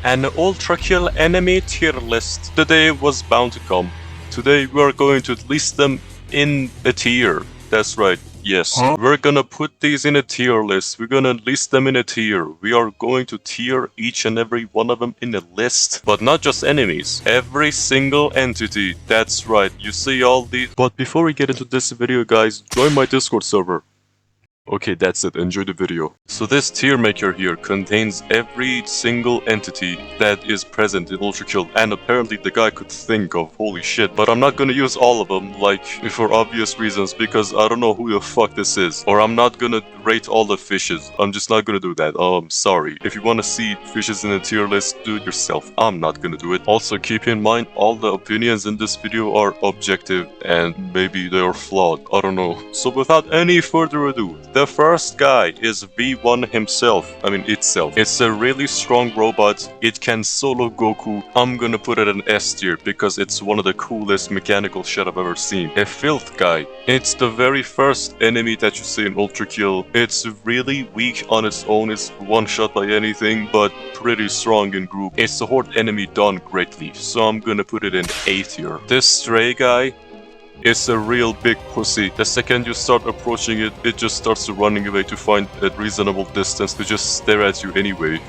An ultra kill enemy tier list. The day was bound to come. Today we are going to list them in a tier. That's right, yes. We're gonna put these in a tier list. We're gonna list them in a tier. We are going to tier each and every one of them in a list. But not just enemies. Every single entity. That's right, you see all these. But before we get into this video, guys, join my Discord server. Okay, that's it. Enjoy the video. So this tier maker here contains every single entity that is present in ULTRAKILL, and apparently the guy could think of, holy shit. But I'm not gonna use all of them, like, for obvious reasons, because I don't know who the fuck this is. Or I'm not gonna rate all the fishes. I'm just not gonna do that. Sorry. If you wanna see fishes in a tier list, do it yourself. I'm not gonna do it. Also, keep in mind, all the opinions in this video are objective, and maybe they are flawed. I don't know. So without any further ado, the first guy is V1 himself. Itself. It's a really strong robot. It can solo Goku. I'm gonna put it in S tier because it's one of the coolest mechanical shit I've ever seen. A filth guy. It's the very first enemy that you see in ULTRAKILL. It's really weak on its own. It's one shot by anything, but pretty strong in group. It's a horde enemy done greatly, so I'm gonna put it in A tier. This stray guy, it's a real big pussy. The second you start approaching it, it just starts running away to find a reasonable distance to just stare at you anyway.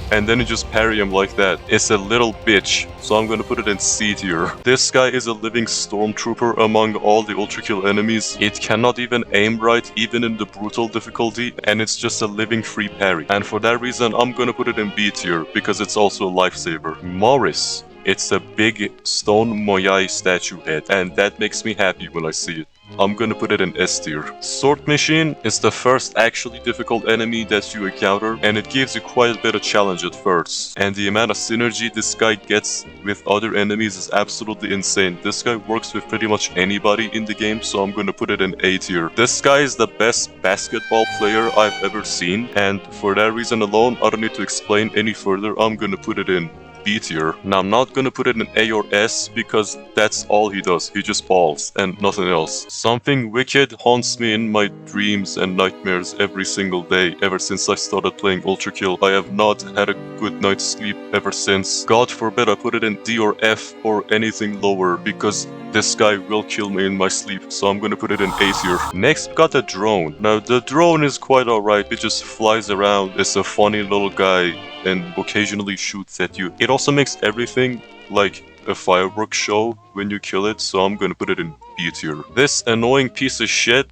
And then you just parry him like that. It's a little bitch, so I'm gonna put it in C tier. This guy is a living stormtrooper among all the ULTRAKILL enemies. It cannot even aim right, even in the brutal difficulty, and it's just a living free parry. And for that reason, I'm gonna put it in B tier, because it's also a lifesaver. Morris. It's a big stone Moyai statue head, and that makes me happy when I see it. I'm gonna put it in S tier. Sword Machine is the first actually difficult enemy that you encounter, and it gives you quite a bit of challenge at first. And the amount of synergy this guy gets with other enemies is absolutely insane. This guy works with pretty much anybody in the game, so I'm gonna put it in A tier. This guy is the best basketball player I've ever seen, and for that reason alone, I don't need to explain any further. I'm gonna put it in B tier. Now I'm not gonna put it in A or S because that's all he does. He just balls and nothing else. Something wicked haunts me in my dreams and nightmares every single day. Ever since I started playing ULTRAKILL, I have not had a good night's sleep ever since. God forbid I put it in D or F or anything lower, because this guy will kill me in my sleep, so I'm gonna put it in A tier. Next, we got a drone. Now the drone is quite alright. It just flies around. It's a funny little guy and occasionally shoots at you. It also makes everything like a fireworks show when you kill it, so I'm gonna put it in B tier. This annoying piece of shit,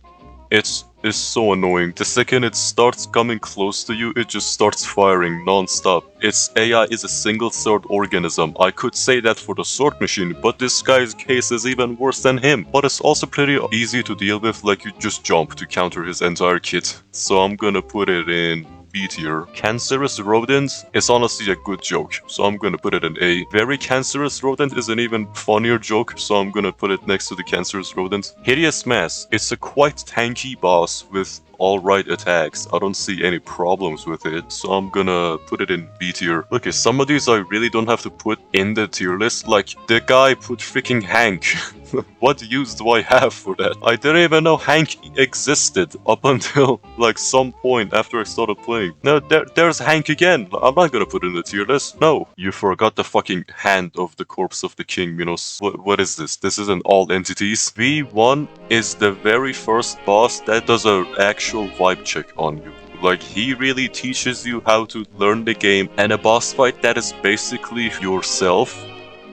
it's so annoying. The second it starts coming close to you, it just starts firing non-stop. Its AI is a single-celled organism. I could say that for the Sword Machine, but this guy's case is even worse than him. But it's also pretty easy to deal with, like you just jump to counter his entire kit. So I'm gonna put it in B tier. Cancerous rodent is honestly a good joke, so I'm gonna put it in A. Very cancerous rodent is an even funnier joke, so I'm gonna put it next to the cancerous rodent. Hideous mass. It's a quite tanky boss with alright attacks. I don't see any problems with it, so I'm gonna put it in B tier. Okay, some of these I really don't have to put in the tier list, like the guy put freaking Hank. What use do I have for that? I didn't even know Hank existed up until like some point after I started playing. No, there's Hank again. I'm not gonna put it in the tier list. No, you forgot the fucking hand of the corpse of the king, Minos. What is this? This isn't all entities. V1 is the very first boss that does an actual vibe check on you. Like, he really teaches you how to learn the game, and a boss fight that is basically yourself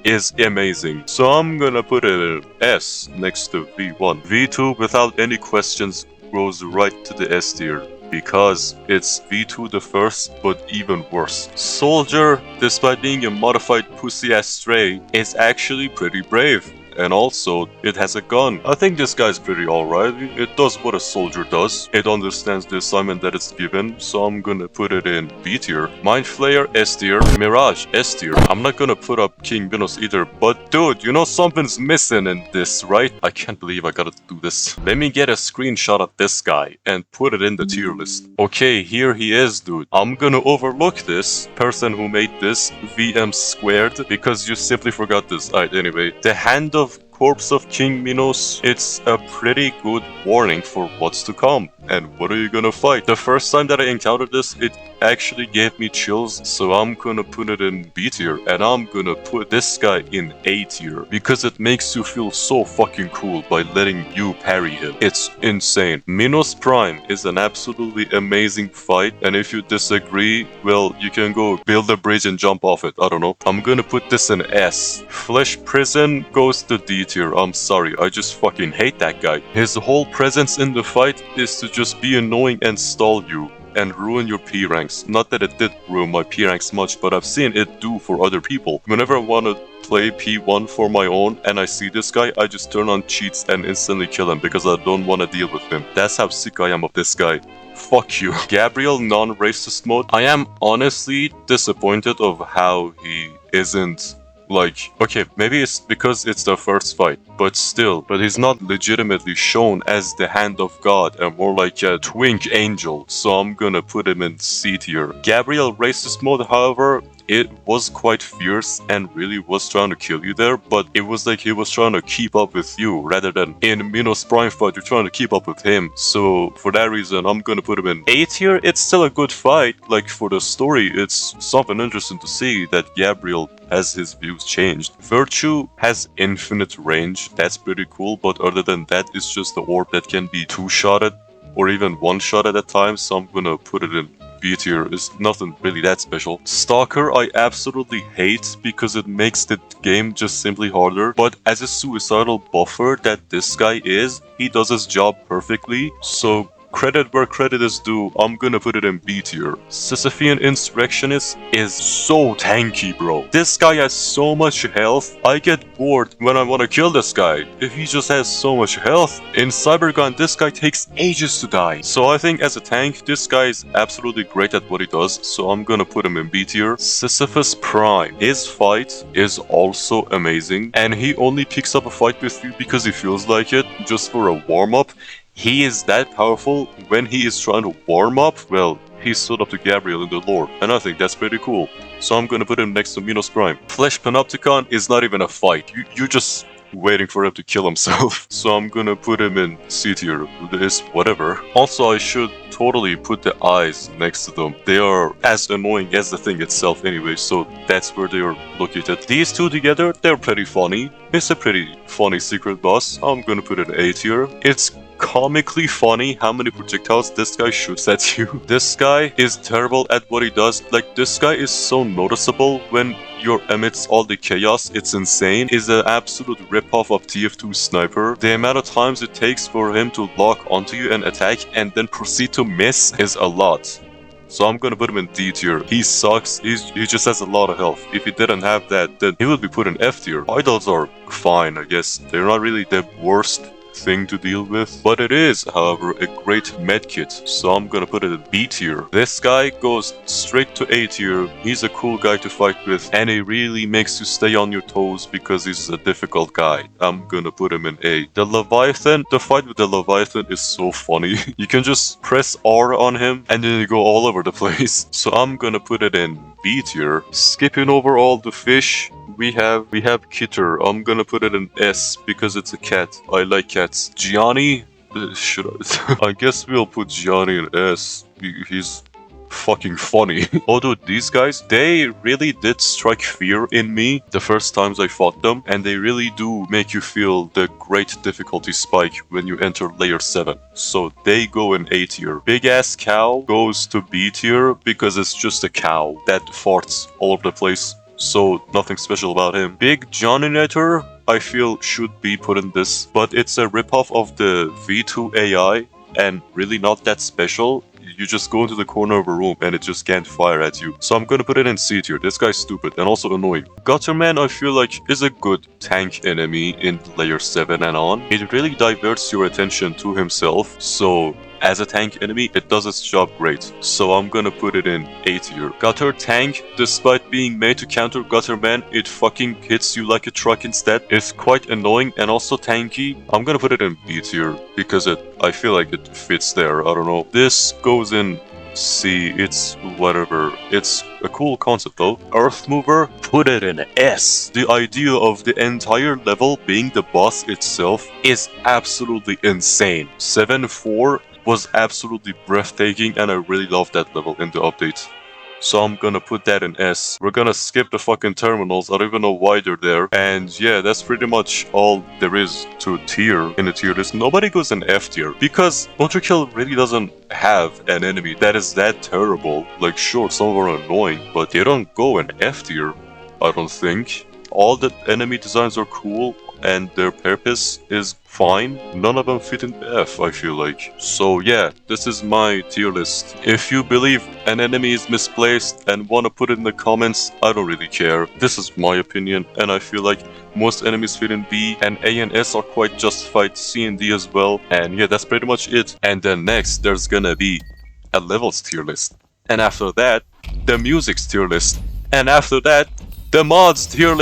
is amazing. So I'm gonna put it in S next to V1. V2, without any questions, goes right to the S tier, because it's V2 the first, but even worse. Soldier, despite being a modified pussy-ass stray, is actually pretty brave. And also, it has a gun. I think this guy's pretty alright. It does what a soldier does. It understands the assignment that it's given, so I'm gonna put it in B tier. Mindflayer, S tier. Mirage, S tier. I'm not gonna put up King Minos either, but dude, you know something's missing in this, right? I can't believe I gotta do this. Let me get a screenshot of this guy and put it in the tier list. Okay, here he is, dude. I'm gonna overlook this person who made this VM squared because you simply forgot this. Alright, anyway. The hand of corpse of King Minos, it's a pretty good warning for what's to come and what are you gonna fight. The first time that I encountered this, it actually gave me chills, so I'm gonna put it in B tier, and I'm gonna put this guy in A tier, because it makes you feel so fucking cool by letting you parry him. It's insane. Minos Prime is an absolutely amazing fight, and if you disagree, well, you can go build a bridge and jump off it. I don't know. I'm gonna put this in S. Flesh Prison goes to D tier. I'm sorry, I just fucking hate that guy. His whole presence in the fight is to just be annoying and stall you and ruin your P ranks. Not that it did ruin my P ranks much, but I've seen it do for other people. Whenever I want to play P1 for my own and I see this guy, I just turn on cheats and instantly kill him because I don't want to deal with him. That's how sick I am of this guy. Fuck you. Gabriel non-racist mode. I am honestly disappointed of how he isn't like, okay, maybe it's because it's the first fight, but still, but he's not legitimately shown as the hand of God and more like a twink angel, so I'm gonna put him in C tier. Gabriel racist mode, however, it was quite fierce and really was trying to kill you there, but it was like he was trying to keep up with you rather than in Minos Prime fight you're trying to keep up with him. So for that reason I'm gonna put him in A tier. It's still a good fight, like for the story it's something interesting to see that Gabriel has his views changed. Virtue has infinite range, that's pretty cool, but other than that it's just the orb that can be two-shotted or even one-shot at a time, so I'm gonna put it in B tier. Is nothing really that special. Stalker I absolutely hate because it makes the game just simply harder, but as a suicidal buffer that this guy is, he does his job perfectly, so credit where credit is due, I'm gonna put it in B tier. Sisyphean Insurrectionist is so tanky, bro. This guy has so much health, I get bored when I wanna kill this guy. If he just has so much health. In Cybergun, this guy takes ages to die. So I think as a tank, this guy is absolutely great at what he does, so I'm gonna put him in B tier. Sisyphus Prime. His fight is also amazing, and he only picks up a fight with you because he feels like it, just for a warm-up. He is that powerful when he is trying to warm up. Well, he stood up to Gabriel in the lore, and I think that's pretty cool. So I'm gonna put him next to Minos Prime. Flesh Panopticon is not even a fight. You're just waiting for him to kill himself. So I'm gonna put him in C tier. This whatever. Also, I should totally put the eyes next to them. They are as annoying as the thing itself anyway, so that's where they are located. These two together, they're pretty funny. It's a pretty funny secret boss. I'm gonna put it in A tier. It's comically funny how many projectiles this guy shoots at you. This guy is terrible at what he does. Like, this guy is so noticeable when you're amidst all the chaos. It's insane. Is an absolute ripoff of TF2 Sniper. The amount of times it takes for him to lock onto you and attack and then proceed to miss is a lot. So I'm gonna put him in D tier. He sucks. He just has a lot of health. If he didn't have that, then he would be put in F tier. Idols are fine, I guess. They're not really the worst thing to deal with, but it is, however, a great medkit, so I'm gonna put it in B tier. This guy goes straight to A tier. He's a cool guy to fight with, and he really makes you stay on your toes because he's a difficult guy. I'm gonna put him in A. The Leviathan, the fight with the Leviathan is so funny. You can just press R on him and then you go all over the place. So I'm gonna put it in B tier. Skipping over all the fish, we have Kitter. I'm gonna put it in S because it's a cat. I like cats. Gianni, I guess we'll put Gianni in S. He's fucking funny. Although these guys, they really did strike fear in me the first times I fought them, and they really do make you feel the great difficulty spike when you enter layer 7. So they go in A tier. Big ass cow goes to B tier because it's just a cow that farts all over the place. So nothing special about him. Big Johninator, I feel should be put in this, but it's a ripoff of the V2 AI and really not that special. You just go into the corner of a room and it just can't fire at you. So I'm gonna put it in C tier. This guy's stupid and also annoying. Gutterman, I feel like, is a good tank enemy in layer 7 and on. It really diverts your attention to himself, so as a tank enemy, it does its job great. So I'm gonna put it in A tier. Gutter Tank, despite being made to counter Gutterman, it fucking hits you like a truck instead. It's quite annoying and also tanky. I'm gonna put it in B tier because I feel like it fits there. I don't know. This goes in C. It's whatever. It's a cool concept though. Earth Mover, put it in S. The idea of the entire level being the boss itself is absolutely insane. 7-4 was absolutely breathtaking, and I really loved that level in the update. So I'm gonna put that in S. We're gonna skip the fucking terminals. I don't even know why they're there. And yeah, that's pretty much all there is to tier in the tier list. Nobody goes in F tier because ULTRAKILL really doesn't have an enemy that is that terrible. Like sure, some of them are annoying, but they don't go in F tier, I don't think. All the enemy designs are cool and their purpose is fine. None of them fit in F, I feel like. So yeah, this is my tier list. If you believe an enemy is misplaced and want to put it in the comments, I don't really care. This is my opinion, and I feel like most enemies fit in B, and A and S are quite justified, C and D as well. And yeah, that's pretty much it. And then next, there's gonna be a levels tier list. And after that, the music's tier list. And after that, the mods tier list.